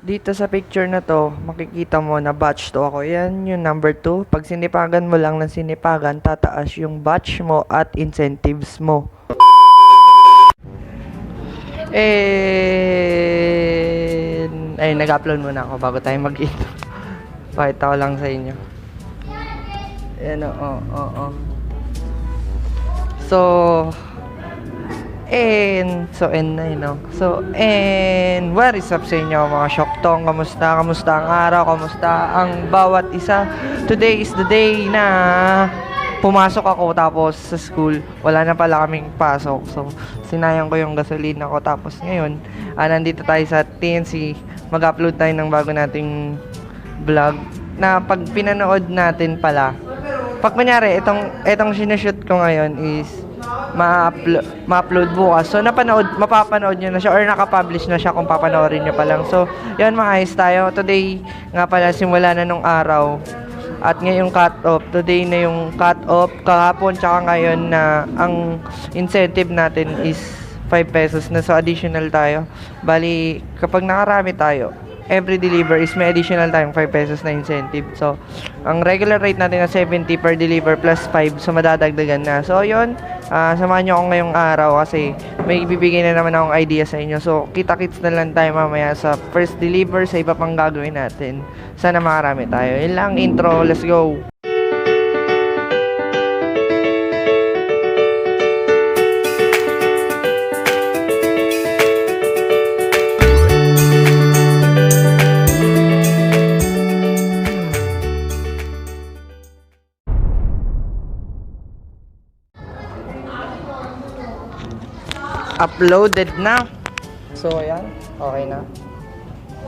Dito sa picture na to, makikita mo na batch to ako. Yan yung number 2. Pag sinipagan mo lang ng sinipagan, tataas yung batch mo at incentives mo. Ay, nag-upload muna ako bago tayo mag-intro. Pakita ko lang sa inyo. Ayan o. What is up sa inyo mga Shoktong? Kamusta? Kamusta ang araw? Kamusta ang bawat isa? Today is the day na pumasok ako tapos sa school. Wala na pala kaming pasok. So, sinayang ko yung gasolina ko. Tapos ngayon, nandito tayo sa TNC. Mag-upload tayo ng bago nating vlog na pag pinanood natin pala. Pag kunyari, itong sinushoot ko ngayon is ma-upload bukas. So, mapapanood nyo na siya or nakapublish na siya kung papanoorin nyo pa lang. So, yun, maayos tayo. Today, nga pala, simula na nung araw. At ngayong cut-off. Today na yung cut-off. Kahapon, tsaka ngayon na ang incentive natin is 5 pesos na. So, additional tayo. Bali, kapag nakarami tayo, every deliver is may additional tayong 5 pesos na incentive. So, ang regular rate natin na 70 per deliver plus 5. So, madadagdagan na. So, yun. Samahan nyo ako ngayong araw kasi may ibibigay na naman akong idea sa inyo. So, kita-kits na lang tayo mamaya sa first deliver sa iba pang gagawin natin. Sana makarami tayo. Yun lang, intro. Let's go! Uploaded na. So, ayan. Okay na.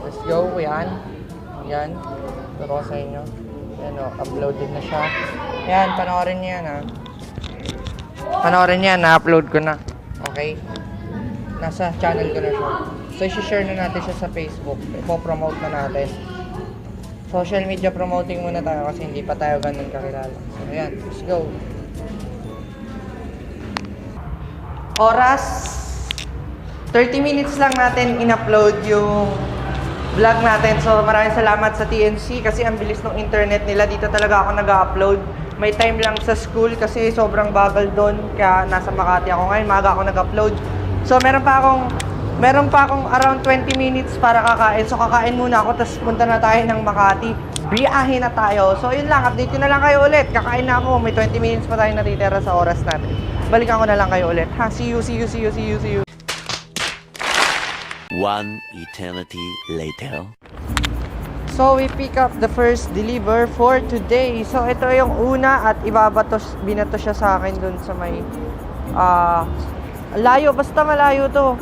Let's go. Ayan. Ayan. Turo ko sa inyo. Ayan o. Uploaded na siya. Ayan. Panoorin niyo yan ha. Panoorin niyo yan. Na-upload ko na. Okay. Nasa channel ko na siya. So, isi-share na natin siya sa Facebook. Ipo-promote na natin. Social media promoting muna tayo kasi hindi pa tayo ganun kakilala. So, ayan. Let's go. Oras 30 minutes lang natin in-upload yung vlog natin. So maraming salamat sa TNC kasi ang bilis ng internet nila. Dito talaga ako nag-upload. May time lang sa school kasi sobrang bagal doon. Kaya nasa Makati ako ngayon. Maaga ako nag-upload. So meron pa akong around 20 minutes para kakain. So kakain muna ako tapos punta na tayo ng Makati. Biyahe na tayo. So yun lang, update ko na lang kayo ulit. Kakain na ako. May 20 minutes pa tayo natitira sa oras natin. Balikan ko na lang kayo ulit. Ha, see you. One eternity later. So we pick up the first deliver for today. So ito yung una at binato siya sa akin dun sa may layo, basta malayo to.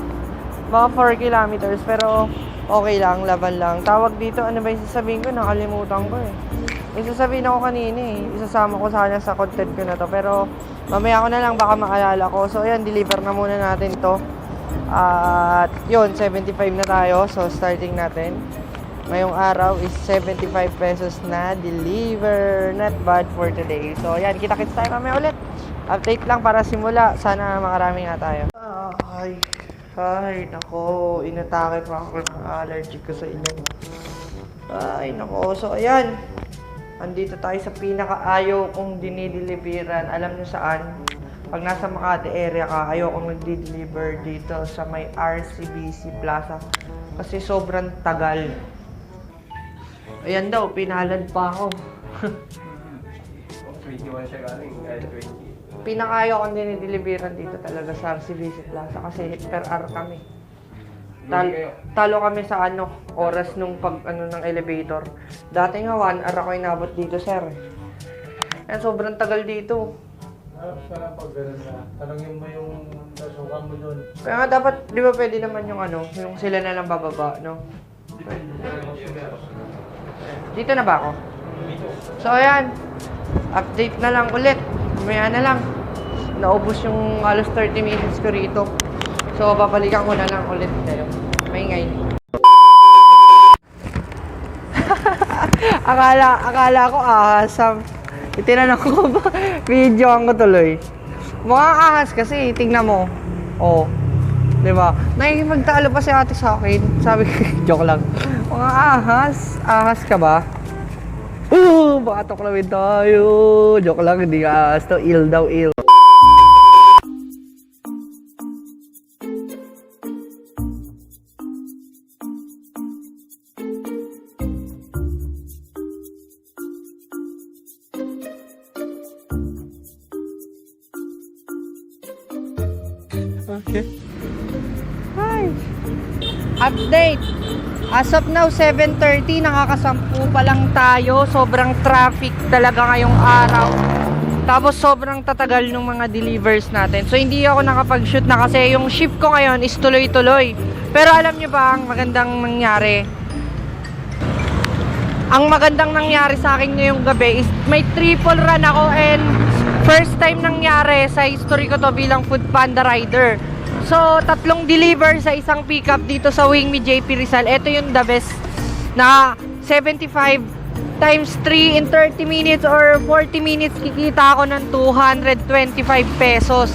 Mga 4 kilometers pero okay lang, laban lang. Tawag dito, ano ba yung sasabihin ko? Nakalimutan ko eh. May sasabihin ako kanina eh. Isasama ko sana sa content ko na to. Pero mamaya ko na lang, baka maalala ko. So ayan, deliver na muna natin to. At yun, 75 na tayo. So starting natin. Ngayong araw is 75 pesos na deliver. Not bad for today. So ayan, kita-kits tayo mamaya ulit. Update lang para simula. Sana makarami nga tayo. Ay, nako. Inatake pa ako ng allergy ko sa ilong. Ay, nako. So, ayan. Andito tayo sa pinaka-ayaw kong dinideliveran. Alam nyo saan? Pag nasa Makati area ka, ayaw kong nagdi-deliver dito sa may RCBC Plaza. Kasi sobrang tagal. Ayan daw, pinalad pa ako. 21 siya galing, 20. Pinakayaw kong dinideliveran dito talaga sa RCBC Plaza kasi per hour kami. Talo kami sa oras nung ng elevator. Dati nga 1 hour ako inabot dito, sir. And sobrang tagal dito. Para pag gano'n na, tanongin mo yung nasukan mo doon. Kaya nga dapat, di ba pwede naman yung yung sila na lang bababa, no? Dito na ba ako? So ayan, update na lang ulit. Mamaya na lang. Naubos yung halos 30 minutes ko rito. So babalikan ko na lang ulit kayo. Maingay. akala ko ahasam. Itinanong ko ba? Video ko tuloy. Mukhang ahas kasi, tingnan mo. Oh. Diba? Nakikipagtalo pa si ate sa akin. Sabi ko, joke lang. Mga ahas. Ahas ka ba? Baka tuklawin tayo. Joke lang, hindi ka ahas to. Ill daw, ill. Okay. Hi! Update! As of now, 7:30, nakakasampu pa lang tayo. Sobrang traffic talaga ngayong araw. Tapos sobrang tatagal ng mga delivers natin. So hindi ako nakapag-shoot na kasi yung shift ko ngayon is tuloy-tuloy. Pero alam nyo ba ang magandang nangyari? Ang magandang nangyari sa akin ngayong gabi is may triple run ako and first time nangyari sa history ko to bilang Food Panda rider. So, 3 deliver sa isang pickup dito sa Wingme JP Rizal. Ito yung the best na 75 times 3 in 30 minutes or 40 minutes kikita ako ng 225 pesos.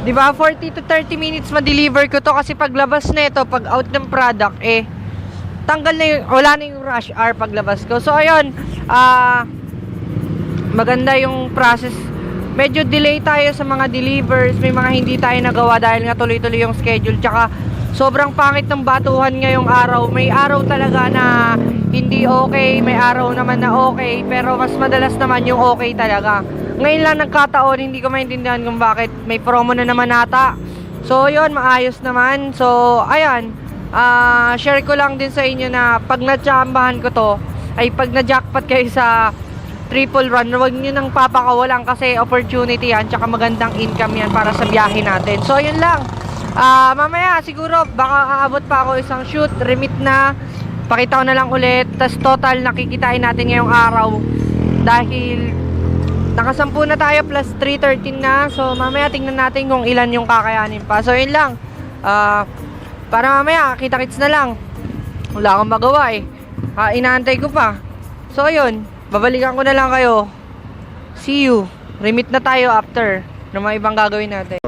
Diba? 40 to 30 minutes ma-deliver ko to kasi paglabas na ito, pag out ng product, tanggal na yung, wala na yung rush hour paglabas ko. So, ayun, maganda yung process. Medyo delay tayo sa mga delivers. May mga hindi tayo nagawa dahil nga tuloy-tuloy yung schedule. Tsaka sobrang pangit ng batuhan ngayong araw. May araw talaga na hindi okay. May araw naman na okay. Pero mas madalas naman yung okay talaga. Ngayon lang nagkataon, hindi ko maintindihan kung bakit. May promo na naman ata. So yun, maayos naman. So ayan, share ko lang din sa inyo na pag natsambahan ko to, ay pag na-jackpot kayo sa triple run, huwag nyo nang papakawalan kasi opportunity yan, tsaka magandang income yan para sa biyahe natin. So yun lang, mamaya siguro baka aabot pa ako isang shoot, remit na, pakita ko na lang ulit, tas total nakikitain natin ngayong araw dahil nakasampu na tayo plus 313 na. So mamaya tingnan natin kung ilan yung kakayanin pa. So yun lang, para mamaya kita-kits na lang, wala akong magawa inaantay ko pa. So yun, babalikan ko na lang kayo. See you. Remit na tayo after ng mga ibang gagawin natin.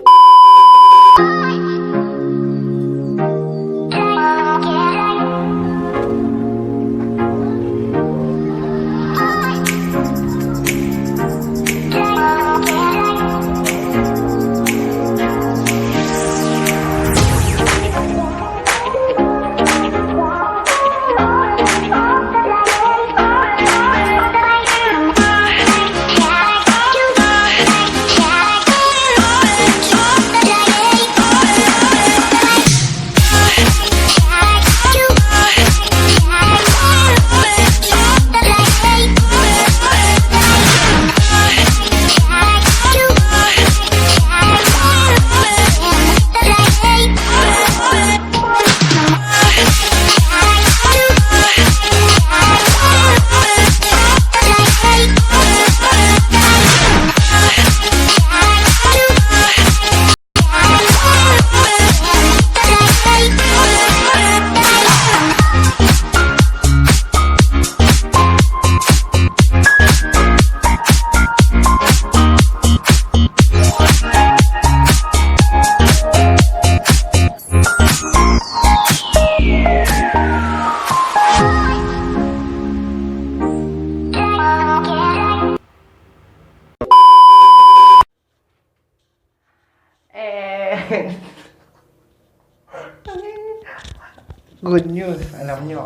Good news, alam nyo,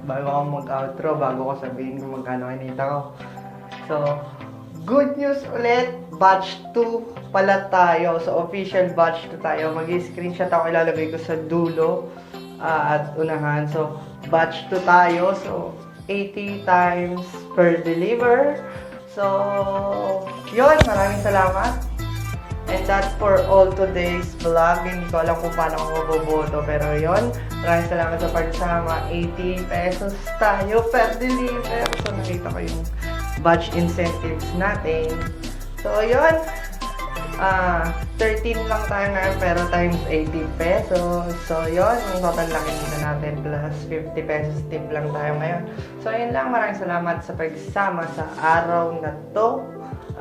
bago ako mag-outro, bago ko sabihin kung magkano kinita ko. So, good news ulit, batch 2 pala tayo. So, official batch 2 tayo. Mag-screenshot ako, ilalagay ko sa dulo at unahan. So, batch 2 tayo. So, 80 times per deliver. So, yun, maraming salamat. And that's for all today's vlog. Hindi ko alam kung paano ako maboboto. Pero yun, maraming salamat sa pagsama. 80 pesos tayo per deliver. So nakita ko yung batch incentives natin. So yun, 13 lang tayo ngayon pero times 80 pesos. So yun, yung total laki na natin plus 50 pesos tip lang tayo ngayon. So yun lang, maraming salamat sa pagsama sa araw na to.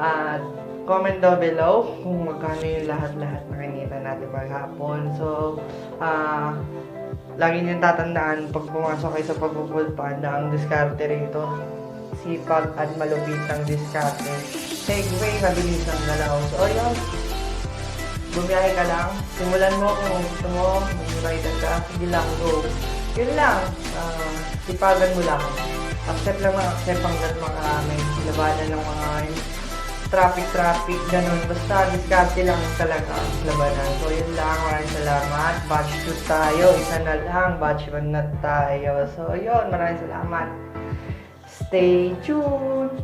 At comment down below kung magkano yung lahat-lahat na kinita natin maghapon. So, lagi niyong tatandaan pag pumasok kayo sa pag-food panda, ang diskarte rito. Sipag at malupit ang diskarte. Segway, mabilis ang galaw. So, yun. Bumiyahe ka lang. Simulan mo kung gusto mo. Mag-rider ka. Sige lang, go. Yun lang. Sipagan mo lang. Accept lang ang accept hanggang may labanan ng mga traffic, ganun. Basta diskarte lang talaga ang labanan. So, yun lang. Maraming salamat. Batch 2 tayo. Isa na lang. Batch 1 na tayo. So, yun. Maraming salamat. Stay tuned.